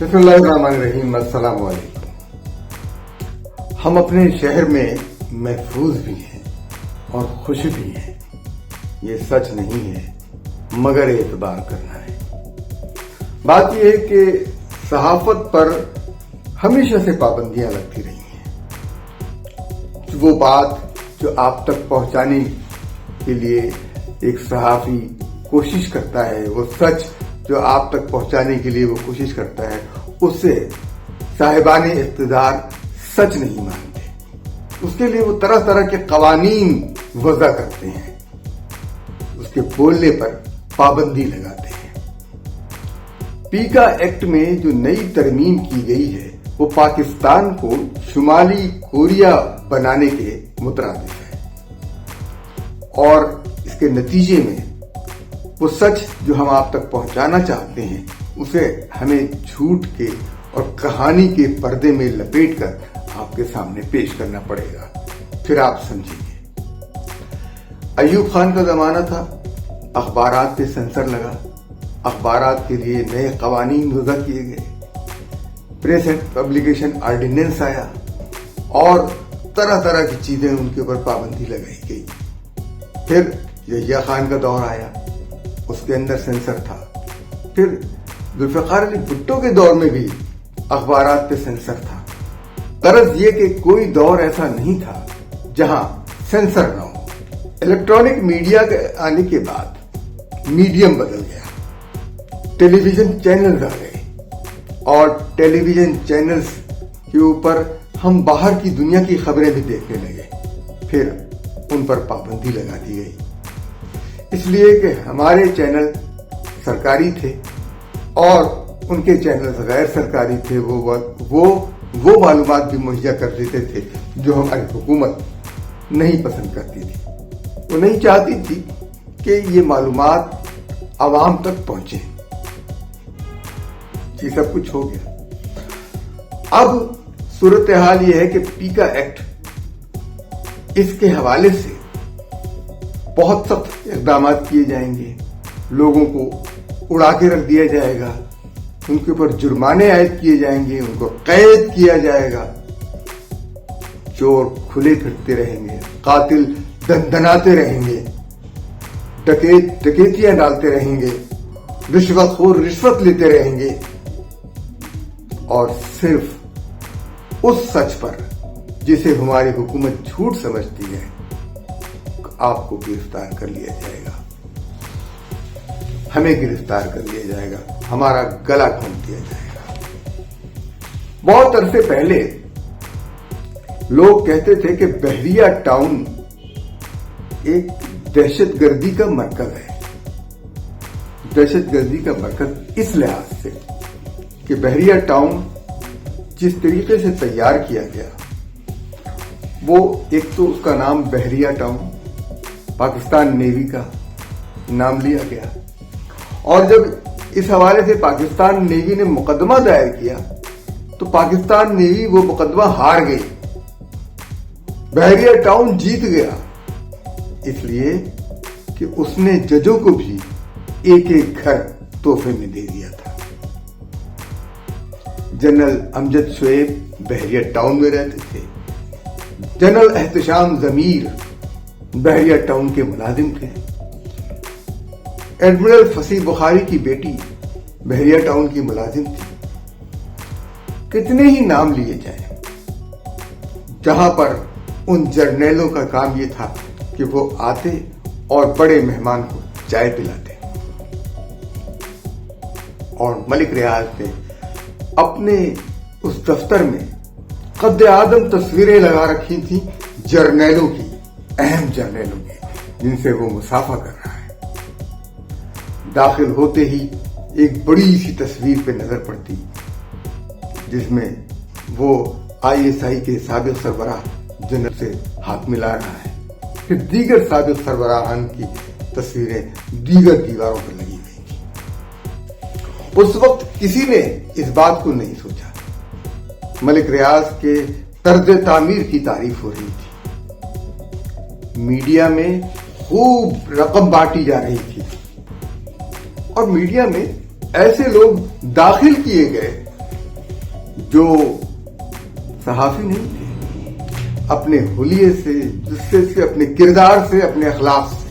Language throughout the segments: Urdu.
بسم اللہ الرحمن الرحیم. السلام علیکم. ہم اپنے شہر میں محفوظ بھی ہیں اور خوش بھی ہیں. یہ سچ نہیں ہے مگر اعتبار کرنا ہے. بات یہ ہے کہ صحافت پر ہمیشہ سے پابندیاں لگتی رہی ہیں. وہ بات جو آپ تک پہنچانے کے لیے ایک صحافی کوشش کرتا ہے، وہ سچ جو آپ تک پہنچانے کے لیے وہ کوشش کرتا ہے، اس سے صاحبان اقتدار سچ نہیں مانتے. اس کے لیے وہ طرح طرح کے قوانین وضع کرتے ہیں، اس کے بولنے پر پابندی لگاتے ہیں. پیکا ایکٹ میں جو نئی ترمیم کی گئی ہے وہ پاکستان کو شمالی کوریا بنانے کے مترادف ہے، اور اس کے نتیجے میں وہ سچ جو ہم آپ تک پہنچانا چاہتے ہیں اسے ہمیں جھوٹ کے اور کہانی کے پردے میں لپیٹ کر آپ کے سامنے پیش کرنا پڑے گا. پھر آپ سمجھیں گے. ایوب خان کا زمانہ تھا، اخبارات پہ سینسر لگا، اخبارات کے لیے نئے قوانین وضع کیے گئے، پریس اینڈ پبلیکیشن آرڈیننس آیا اور طرح طرح کی چیزیں ان کے اوپر پابندی لگائی گئی. پھر یحییٰ خان کا دور آیا، اس کے اندر سینسر تھا. پھر ذوالفقار علی بھٹو کے دور میں بھی اخبارات پہ سینسر تھا. غرض یہ کہ کوئی دور ایسا نہیں تھا جہاں سینسر نہ ہو. الیکٹرانک میڈیا کے آنے کے بعد میڈیم بدل گیا، ٹیلی ویژن چینلز آ گئے اور ٹیلی ویژن چینلز کے اوپر ہم باہر کی دنیا کی خبریں بھی دیکھنے لگے. پھر ان پر پابندی لگا دی گئی، اس لیے کہ ہمارے چینل سرکاری تھے اور ان کے چینل غیر سرکاری تھے. وہ معلومات بھی مہیا کر دیتے تھے جو ہماری حکومت نہیں پسند کرتی تھی. وہ نہیں چاہتی تھی کہ یہ معلومات عوام تک پہنچے. یہ سب کچھ ہو گیا. اب صورتحال یہ ہے کہ پیکا ایکٹ، اس کے حوالے سے بہت سخت اقدامات کیے جائیں گے. لوگوں کو اڑا کے رکھ دیا جائے گا، ان کے اوپر جرمانے عائد کیے جائیں گے، ان کو قید کیا جائے گا. چور کھلے پھرتے رہیں گے، قاتل دندناتے رہیں گے، ڈکیت ڈکیتیاں ڈالتے رہیں گے، رشوت خور رشوت لیتے رہیں گے، اور صرف اس سچ پر جسے ہماری حکومت جھوٹ سمجھتی ہے آپ کو گرفتار کر لیا جائے گا، ہمیں گرفتار کر لیا جائے گا، ہمارا گلا گھونٹ دیا جائے گا. بہت عرصے پہلے لوگ کہتے تھے کہ بحریہ ٹاؤن ایک دہشت گردی کا مرکز ہے. دہشت گردی کا مرکز اس لحاظ سے کہ بحریہ ٹاؤن جس طریقے سے تیار کیا گیا، وہ ایک تو اس کا نام بحریہ ٹاؤن پاکستان نیوی کا نام لیا گیا، اور جب اس حوالے سے پاکستان نیوی نے مقدمہ دائر کیا تو پاکستان نیوی وہ مقدمہ ہار گئی، بحریہ ٹاؤن جیت گیا، اس لیے کہ اس نے ججوں کو بھی ایک ایک گھر تحفے میں دے دیا تھا. جنرل امجد شعیب بحریہ ٹاؤن میں رہتے تھے، جنرل احتشام ضمیر بحریہ ٹاؤن کے ملازم تھے، ایڈمرل فصیح بخاری کی بیٹی بحریہ ٹاؤن کی ملازم تھی. کتنے ہی نام لیے جائیں جہاں پر ان جرنیلوں کا کام یہ تھا کہ وہ آتے اور بڑے مہمان کو چائے پلاتے. اور ملک ریاض نے اپنے اس دفتر میں قد اعظم تصویریں لگا رکھی تھیں جرنیلوں کی، اہم جرنیلوں کی، جن سے وہ مسافہ کر رہا ہے. داخل ہوتے ہی ایک بڑی سی تصویر پہ نظر پڑتی جس میں وہ ISI کے سابق سربراہ جنرل سے ہاتھ ملا رہا ہے. پھر دیگر سابق سربراہان کی تصویریں دیگر دیواروں پر لگی ہوئی تھیں. اس وقت کسی نے اس بات کو نہیں سوچا. ملک ریاض کے طرز تعمیر کی تعریف ہو رہی تھی، میڈیا میں خوب رقم بانٹی جا رہی تھی، اور میڈیا میں ایسے لوگ داخل کیے گئے جو صحافی نہیں تھے، اپنے حلیے سے، جسے سے، اپنے کردار سے، اپنے اخلاق سے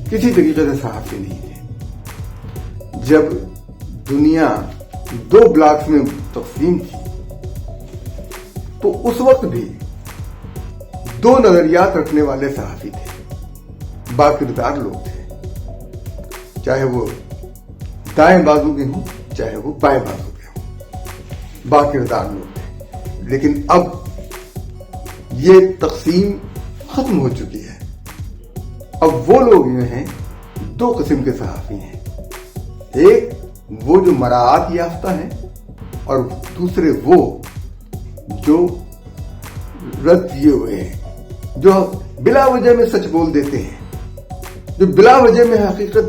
کسی طریقے سے صحافی نہیں تھے۔ جب دنیا 2 بلاکس میں تقسیم تھی تو اس وقت بھی 2 نظریات رکھنے والے صحافی تھے، باکردار لوگ تھے، چاہے وہ دائیں بازو کے ہوں چاہے وہ بائیں بازو کے ہوں، باکردار لوگ تھے۔ لیکن اب یہ تقسیم ختم ہو چکی ہے۔ اب وہ لوگ جو ہیں 2 قسم کے صحافی ہیں، ایک وہ جو مراعات یافتہ ہیں اور دوسرے وہ جو رد کیے ہوئے ہیں، جو بلا وجہ میں سچ بول دیتے ہیں، جو بلا وجہ میں حقیقت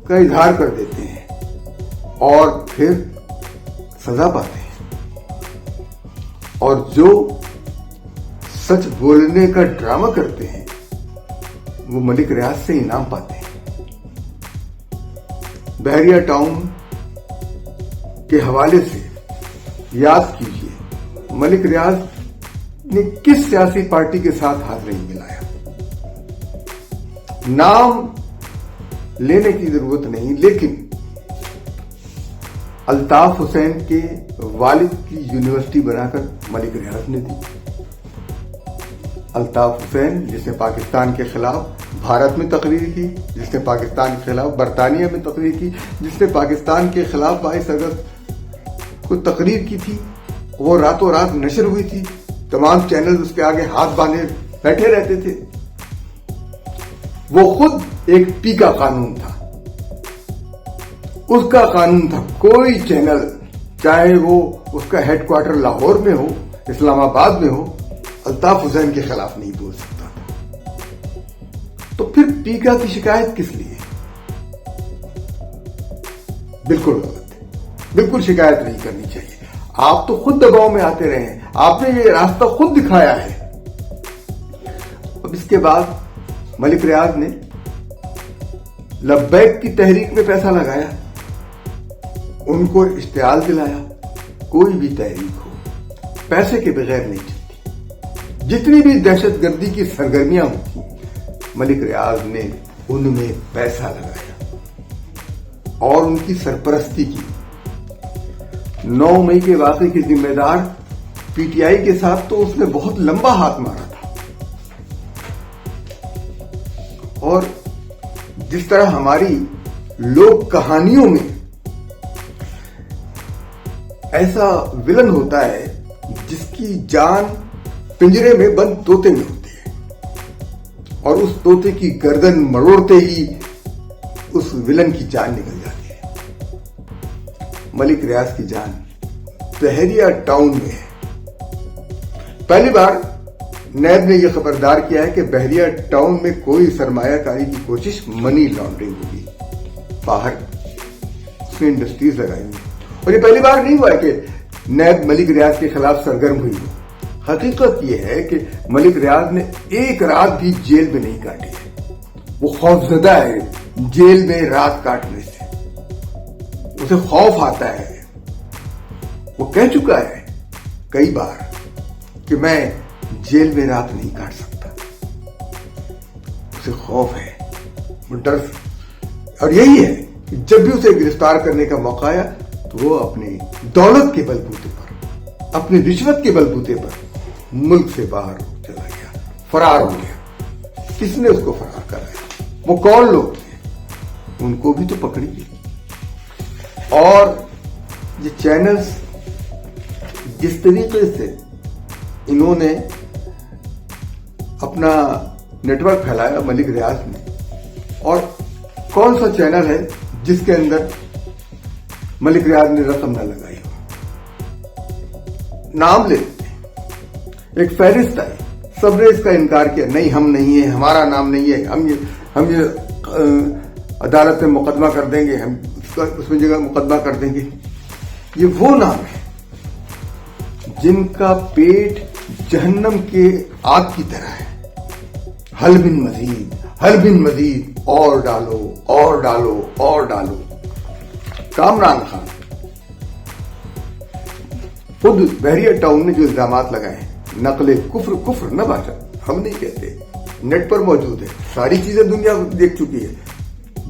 کا اظہار کر دیتے ہیں اور پھر سزا پاتے ہیں، اور جو سچ بولنے کا ڈرامہ کرتے ہیں وہ ملک ریاض سے انعام پاتے ہیں۔ بحریہ ٹاؤن کے حوالے سے یاد کیجئے ملک ریاض نے کس سیاسی پارٹی کے ساتھ ہاتھ نہیں ملایا۔ نام لینے کی ضرورت نہیں، لیکن الطاف حسین کے والد کی یونیورسٹی بنا کر ملک ریاض نے دی۔ الطاف حسین جس نے پاکستان کے خلاف بھارت میں تقریر کی، جس نے پاکستان کے خلاف برطانیہ میں تقریر کی، جس نے پاکستان کے خلاف 22 اگست کو تقریر کی تھی، وہ راتوں رات نشر ہوئی تھی، تمام چینل اس کے آگے ہاتھ باندھے بیٹھے رہتے تھے۔ وہ خود ایک پی کا قانون تھا، اس کا قانون تھا، کوئی چینل چاہے وہ اس کا ہیڈ کوارٹر لاہور میں ہو، اسلام آباد میں ہو، الطاف حسین کے خلاف نہیں بول سکتا تھا۔ تو پھر پیکا کی شکایت کس لیے؟ بالکل غلط ہے، بالکل شکایت نہیں کرنی چاہیے۔ آپ تو خود دباؤ میں آتے رہے ہیں، آپ نے یہ راستہ خود دکھایا ہے۔ اب اس کے بعد ملک ریاض نے لبیک کی تحریک میں پیسہ لگایا، ان کو اشتعال دلایا۔ کوئی بھی تحریک ہو پیسے کے بغیر نہیں چلتی۔ جتنی بھی دہشت گردی کی سرگرمیاں ہوتی ملک ریاض نے ان میں پیسہ لگایا اور ان کی سرپرستی کی۔ 9 مئی کے واقعے کے ذمہ دار پی ٹی آئی کے ساتھ تو اس نے بہت لمبا ہاتھ مارا تھا، اور جس طرح ہماری لوک کہانیوں میں ایسا ولن ہوتا ہے جس کی جان پنجرے میں بند طوطے میں ہوتی ہے، اور اس طوطے کی گردن مروڑتے ہی اس ولن کی جان نکل جاتی ہے۔ ملک ریاض کی جان بحریہ ٹاؤن میں ہے۔ پہلی بار نیب نے یہ خبردار کیا ہے کہ بحریہ ٹاؤن میں کوئی سرمایہ کاری کی کوشش منی لانڈرنگ ہوگی۔ باہر اس نے انڈسٹریز لگائی ہوئی، اور یہ پہلی بار نہیں ہوا کہ نیب ملک ریاض کے خلاف سرگرم ہوئی۔ حقیقت یہ ہے کہ ملک ریاض نے ایک رات بھی جیل میں نہیں کاٹی ہے۔ وہ خوفزدہ ہے جیل میں رات کاٹنے سے، اسے خوف آتا ہے۔ وہ کہہ چکا ہے کئی بار کہ میں جیل میں رات نہیں کاٹ سکتا، اسے خوف ہے، وہ ڈر، اور یہی ہے کہ جب بھی اسے گرفتار کرنے کا موقع آیا تو وہ اپنی دولت کے بلبوتے پر، اپنی رشوت کے بلبوتے پر ملک سے باہر چلا گیا، فرار ہو گیا۔ کس نے اس کو فرار کرایا؟ وہ کون لوگ تھے؟ ان کو بھی تو پکڑیے۔ اور یہ چینلز جس طریقے سے انہوں نے اپنا نیٹ ورک پھیلایا ملک ریاض نے، اور کون سا چینل ہے جس کے اندر ملک ریاض نے رقم نہ لگائی ہو؟ نام لیتے ایک فہرست آئی، سب نے اس کا انکار کیا، نہیں ہم نہیں ہیں، ہمارا نام نہیں ہے، ہم یہ عدالت میں مقدمہ کر دیں گے، ہم اس میں جگہ مقدمہ کر دیں گے۔ یہ وہ نام ہے جن کا پیٹ جہنم کے آگ کی طرح ہے۔ حل بن مزید، حل بن مزید، اور ڈالو اور ڈالو اور ڈالو۔ کامران خان خود بحریہ ٹاؤن نے جو الزامات لگائے ہیں، نقل کفر نہ باشا، ہم نہیں کہتے، نیٹ پر موجود ہے، ساری چیزیں دنیا دیکھ چکی ہے،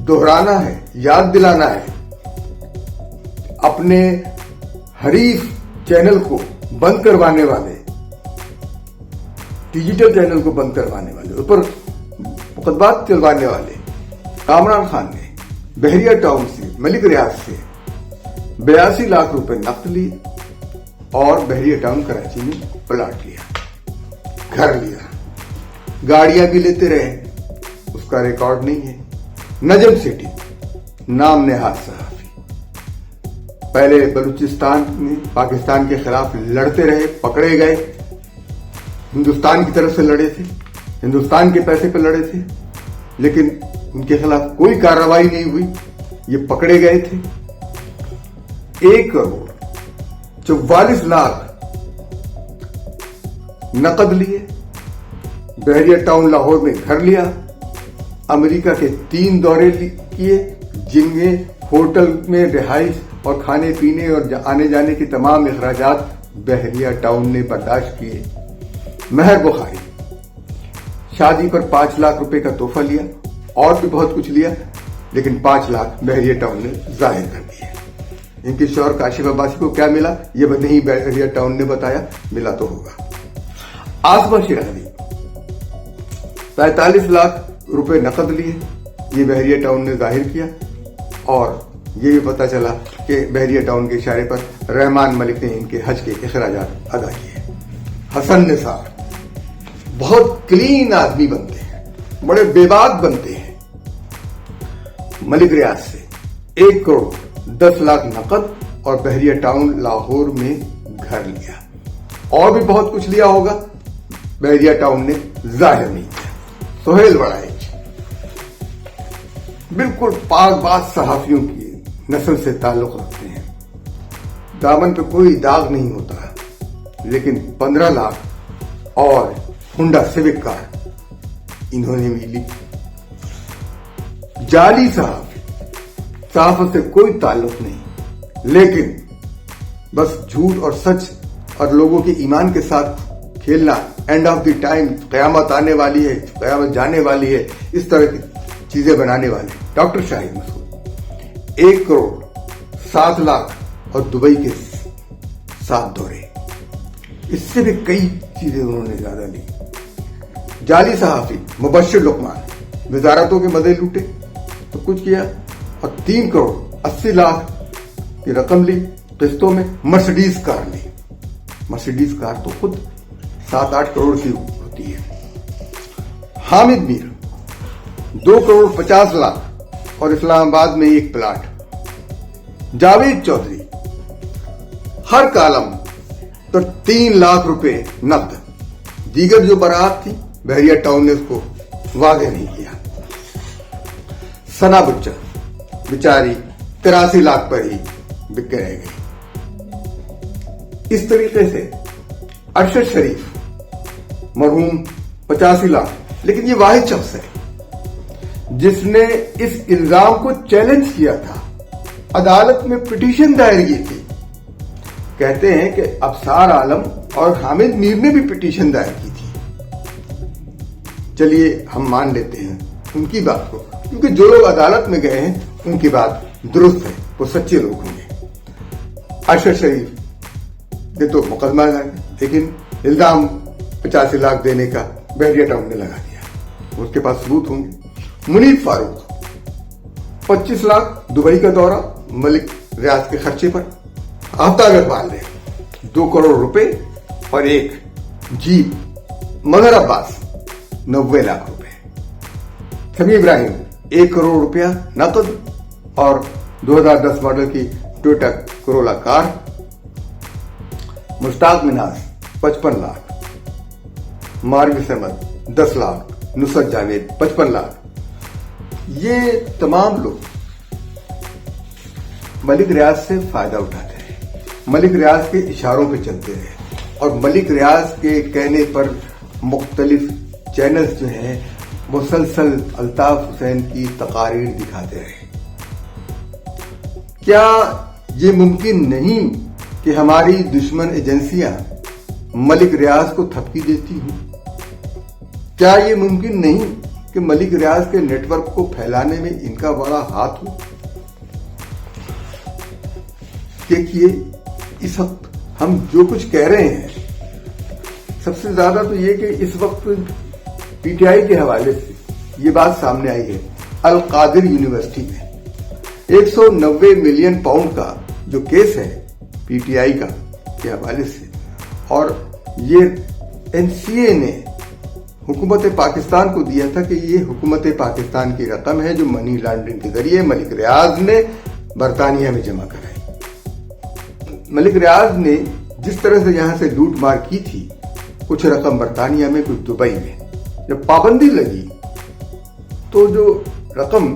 دہرانا ہے، یاد دلانا ہے، اپنے حریف چینل کو بند کروانے والے، ڈیجیٹل چینل کو بند کروانے والے، اس پر مقدمات چلوانے والے کامران خان نے بحریہ ٹاؤن سے، ملک ریاض سے 82 لاکھ روپے نقد لیے اور بحریہ ٹاؤن کراچی میں پلاٹ لیا، گھر لیا، گاڑیاں بھی لیتے رہے، اس کا ریکارڈ نہیں ہے۔ نجم سیٹھی نام نہاد صحافی، پہلے بلوچستان میں پاکستان کے خلاف لڑتے رہے، پکڑے گئے، ہندوستان کی طرف سے لڑے تھے، ہندوستان کے پیسے پہ لڑے تھے، لیکن ان کے خلاف کوئی کارروائی نہیں ہوئی، یہ پکڑے گئے تھے۔ 1 کروڑ 44 لاکھ نقد لیے، بحریہ ٹاؤن لاہور میں گھر لیا، امریکہ کے 3 دورے کیے، جن میں ہوٹل میں رہائش اور کھانے پینے اور آنے جانے کے تمام اخراجات بحریہ ٹاؤن نے برداشت کیے۔ مہر بخاری شادی پر 5 لاکھ روپے کا تحفہ لیا، اور بھی بہت کچھ لیا، لیکن 5 لاکھ بحریہ ٹاؤن نے ظاہر کر دیے۔ ان کے شوہر کاشف عباسی کو کیا ملا یہ نہیں بحریہ ٹاؤن نے بتایا، ملا تو ہوگا۔ آصفہ شیرازی 45 لاکھ روپے نقد لیے، یہ بحریہ ٹاؤن نے ظاہر کیا، اور یہ بھی پتا چلا کہ بحریہ ٹاؤن کے اشارے پر رحمان ملک نے ان کے حج کے اخراجات ادا کیے۔ حسن نثار بہت کلین آدمی بنتے ہیں، بڑے بے باک بنتے ہیں، ملک ریاض سے 1 کروڑ 10 لاکھ نقد اور بحریہ ٹاؤن لاہور میں گھر لیا، اور بھی بہت کچھ لیا ہوگا، بحریہ ٹاؤن نے ظاہر نہیں کیا۔ سہیل وڑائچ بالکل پاک باز صحافیوں کی نسل سے تعلق رکھتے ہیں، دامن پہ کوئی داغ نہیں ہوتا، لیکن 15 لاکھ اور ہونڈا سیوک کار انہوں نے بھی لی۔ جعلی صحافت سے کوئی تعلق نہیں، لیکن بس جھوٹ اور سچ اور لوگوں کے ایمان کے ساتھ کھیلنا، اینڈ آف دی ٹائم قیامت آنے والی ہے، قیامت جانے والی ہے، اس طرح کی چیزیں بنانے والے ڈاکٹر شاہد مسعود 1 کروڑ 7 لاکھ اور دبئی کے 7 دورے، اس سے بھی کئی چیزیں انہوں نے زیادہ لی۔ جعلی صحافی مبشر لقمان وزارتوں کے مدے لوٹے تو کچھ کیا، اور 3 کروڑ 80 لاکھ کی رقم لی قسطوں میں، مرسڈیز کار لی۔ مرسڈیز کار تو خود 7-8 کروڑ کی ہوتی ہے۔ حامد میر 2 کروڑ 50 لاکھ اور اسلام آباد میں 1 پلاٹ۔ جاوید چودھری ہر کالم تو 3 لاکھ روپے نقد، دیگر جو برآت تھی بحریہ ٹاؤن نے اس کو واضح نہیں کیا۔ ثنا بچہ بیچاری 83 لاکھ پر ہی بک رہ گئی۔ اس طریقے سے ارشد شریف مرحوم 85 لاکھ، لیکن یہ واحد شخص ہے جس نے اس الزام کو چیلنج کیا تھا، عدالت میں پٹیشن دائر کی تھی۔ کہتے ہیں کہ ابصار عالم اور حامد میر نے بھی پٹیشن دائر کی تھی۔ چلیے ہم مان لیتے ہیں ان کی بات کو، کیونکہ جو لوگ عدالت میں گئے ہیں ان کی بات درست ہے، وہ سچے لوگ ہوں گے۔ ارشد شریف نے تو مقدمہ ہے، لیکن الزام 85 لاکھ دینے کا بحریہ ٹاؤن نے لگا دیا، اس کے پاس ثبوت ہوں گے۔ منیب فاروق 25 لاکھ دبئی کا دورہ ملک ریاض کے خرچے پر۔ آفتاب اقبال نے 2 کروڑ روپے اور 1 جیپ۔ مظہر عباس 90 لاکھ روپے۔ سمیع ابراہیم 1 کروڑ روپیہ نقد اور 2010 ماڈل کی ٹویوٹا کرولا کار۔ مشتاق مناز 55 لاکھ۔ ماروی سمد 10 لاکھ۔ نصرت جاوید 55 لاکھ۔ یہ تمام لوگ ملک ریاض سے فائدہ اٹھاتے رہے، ملک ریاض کے اشاروں پہ چلتے رہے، اور ملک ریاض کے کہنے پر مختلف چینلز جو ہیں مسلسل الطاف حسین کی تقاریر دکھاتے رہے۔ کیا یہ ممکن نہیں کہ ہماری دشمن ایجنسیاں ملک ریاض کو تھپکی دیتی ہوں؟ کیا یہ ممکن نہیں کہ ملک ریاض کے نیٹ ورک کو پھیلانے میں ان کا بڑا ہاتھ ہو؟ دیکھیے، اس وقت ہم جو کچھ کہہ رہے ہیں، سب سے زیادہ تو یہ کہ اس وقت پی ٹی آئی کے حوالے سے یہ بات سامنے آئی ہے، القادر یونیورسٹی میں 190 ملین پاؤنڈ کا جو کیس ہے پی ٹی آئی کا کے حوالے سے، اور یہ این سی اے نے حکومت پاکستان کو دیا تھا کہ یہ حکومت پاکستان کی رقم ہے جو منی لانڈرنگ کے ذریعے ملک ریاض نے برطانیہ میں جمع کرائی۔ ملک ریاض نے جس طرح سے یہاں سے لوٹ مار کی تھی، کچھ رقم برطانیہ میں، کچھ دبئی میں، جب پابندی لگی تو جو رقم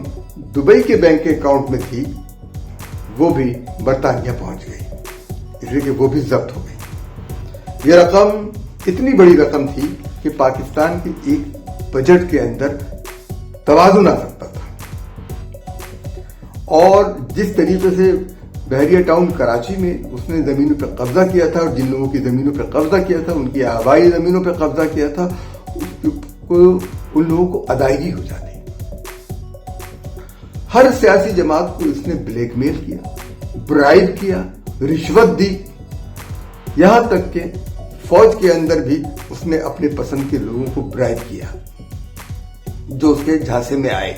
دبئی کے بینک اکاؤنٹ میں تھی وہ بھی برطانیہ پہنچ گئی، اس لیے کہ وہ بھی ضبط ہو گئی۔ یہ رقم اتنی بڑی رقم تھی کہ پاکستان کے ایک بجٹ کے اندر توازن آ سکتا تھا، اور جس طریقے سے بحریہ ٹاؤن کراچی میں اس نے زمینوں پہ قبضہ کیا تھا، اور جن لوگوں کی زمینوں پہ قبضہ کیا تھا، ان کی آبائی زمینوں پہ قبضہ کیا تھا، ان لوگوں کو ادائیگی ہو جاتی۔ ہر سیاسی جماعت کو اس نے بلیک میل کیا، برائب کیا، رشوت دی، یہاں تک کہ فوج کے اندر بھی اس نے اپنے پسند کے لوگوں کو برائب کیا جو اس کے جھانسے میں آئے۔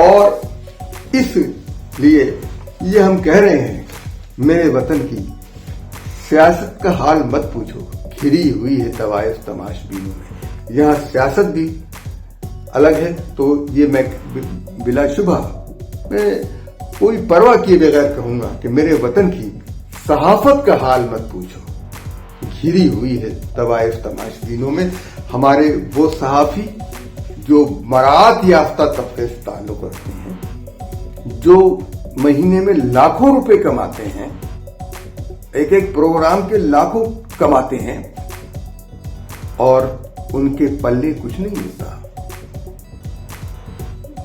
اور اس لیے یہ ہم کہہ رہے ہیں، میرے وطن کی سیاست کا حال مت پوچھو، گھری ہوئی ہے طوائف تماش بینوں میں۔ یہاں سیاست بھی الگ ہے، تو یہ میں بلا شبہ میں کوئی پرواہ کیے بغیر کہوں گا کہ میرے وطن کی صحافت کا حال مت پوچھو، گھری ہوئی ہے طوائف تماش بینوں میں۔ ہمارے وہ صحافی جو مراعات یافتہ طبقے سے تعلق رکھتے ہیں، جو مہینے میں لاکھوں روپے کماتے ہیں، ایک ایک پروگرام کے لاکھوں کماتے ہیں، اور ان کے پلے کچھ نہیں ہوتا،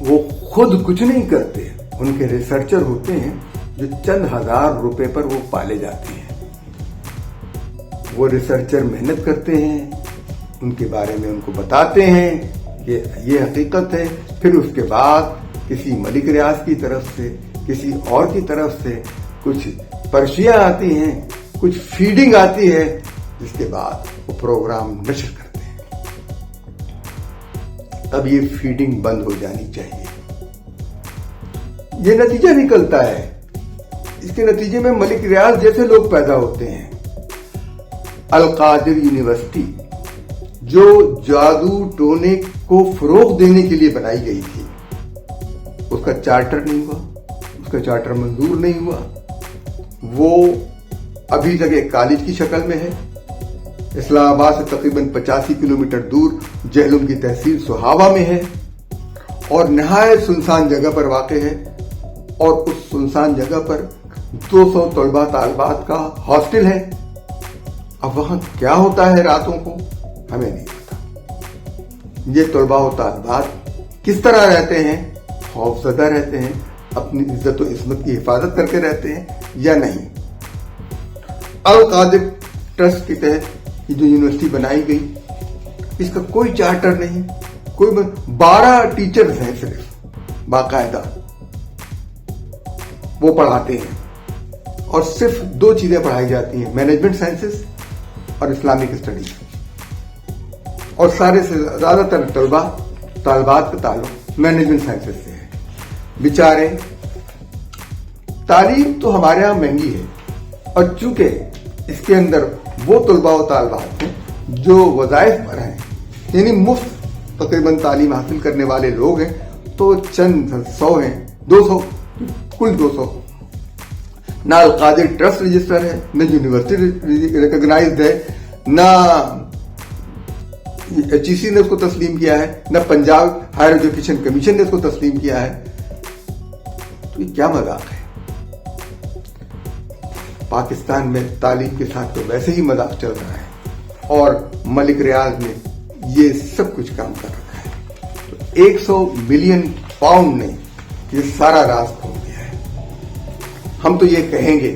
وہ خود کچھ نہیں کرتے، ان کے ریسرچر ہوتے ہیں جو چند ہزار روپے پر وہ پالے جاتے ہیں۔ وہ ریسرچر محنت کرتے ہیں، ان کے بارے میں ان کو بتاتے ہیں کہ یہ حقیقت ہے، پھر اس کے بعد کسی ملک ریاض کی طرف سے، کسی اور کی طرف سے کچھ پرچیاں آتی ہیں، کچھ فیڈنگ آتی ہے، جس کے بعد وہ پروگرام نشر کرتے ہیں۔ اب یہ فیڈنگ بند ہو جانی چاہیے۔ یہ نتیجہ نکلتا ہے، اس کے نتیجے میں ملک ریاض جیسے لوگ پیدا ہوتے ہیں۔ القادر یونیورسٹی جو جادو ٹونے کو فروغ دینے کے لیے بنائی گئی تھی، اس کا چارٹر نہیں ہوا، اس کا چارٹر منظور نہیں ہوا، وہ ابھی تک ایک کالج کی شکل میں ہے۔ اسلام آباد سے تقریباً 85 کلومیٹر دور جہلم کی تحصیل سہاوا میں ہے، اور نہایت سنسان جگہ پر واقع ہے، اور اس سنسان جگہ پر 200 طلباء طالبات کا ہاسٹل ہے۔ اب وہاں کیا ہوتا ہے راتوں کو ہمیں نہیں پتا۔ یہ طلباء و طالبات کس طرح رہتے ہیں؟ خوف زدہ رہتے ہیں، اپنی عزت و عصمت کی حفاظت کر کے رہتے ہیں یا نہیں؟ القادر ٹرسٹ کے تحت یہ جو یونیورسٹی بنائی گئی، اس کا کوئی چارٹر نہیں، کوئی 12 ٹیچرز ہیں صرف باقاعدہ، وہ پڑھاتے ہیں، اور صرف 2 چیزیں پڑھائی جاتی ہیں، مینجمنٹ سائنسز اور اسلامک اسٹڈیز، اور سارے سے زیادہ تر طالبات کا تعلق مینجمنٹ سائنسز سے ہے۔ بیچارے، تعلیم تو ہمارے ہاں مہنگی ہے، اور چونکہ اس کے اندر وہ طلباء و طالبات ہیں جو وظائف پر ہیں، یعنی مفت تقریباً تعلیم حاصل کرنے والے لوگ ہیں، تو چند 100 ہیں، 200، کل 200۔ نہ القادر ٹرسٹ رجسٹر ہے، نہ یونیورسٹی ریکگنائزڈ ہے، نہ HEC نے اس کو تسلیم کیا ہے، نہ پنجاب ہائر ایجوکیشن کمیشن نے اس کو تسلیم کیا ہے۔ تو یہ کیا مذاق ہے؟ پاکستان میں تعلیم کے ساتھ تو ویسے ہی مذاق چل رہا ہے، اور ملک ریاض نے یہ سب کچھ کام کر رکھا ہے۔ تو 100 ملین پاؤنڈ نے یہ سارا راز کھول دیا ہے۔ ہم تو یہ کہیں گے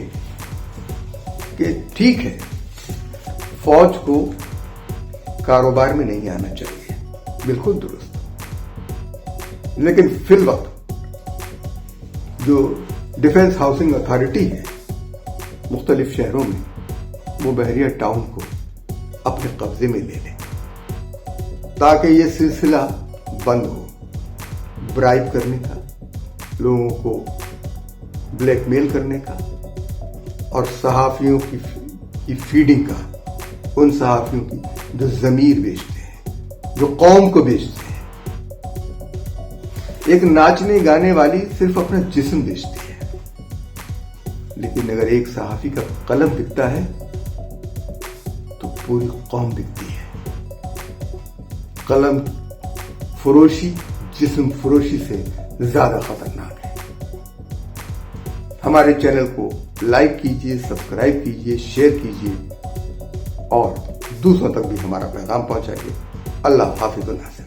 کہ ٹھیک ہے فوج کو کاروبار میں نہیں آنا چاہیے، بالکل درست، لیکن فی الوقت جو ڈیفنس ہاؤسنگ اتھارٹی ہے مختلف شہروں میں، وہ بحریہ ٹاؤن کو اپنے قبضے میں لے لیں تاکہ یہ سلسلہ بند ہو، برائب کرنے کا، لوگوں کو بلیک میل کرنے کا اور صحافیوں کی فیڈنگ کا، ان صحافیوں کی جو ضمیر بیچتے ہیں، جو قوم کو بیچتے ہیں۔ ایک ناچنے گانے والی صرف اپنا جسم بیچتی ہے، لیکن اگر ایک صحافی کا قلم بکتا ہے تو پوری قوم بکتی ہے۔ قلم فروشی جسم فروشی سے زیادہ خطرناک ہے۔ ہمارے چینل کو لائک کیجیے، سبسکرائب کیجیے، شیئر کیجیے اور دوسروں تک بھی ہمارا پیغام پہنچائیے۔ اللہ حافظ و ناصر۔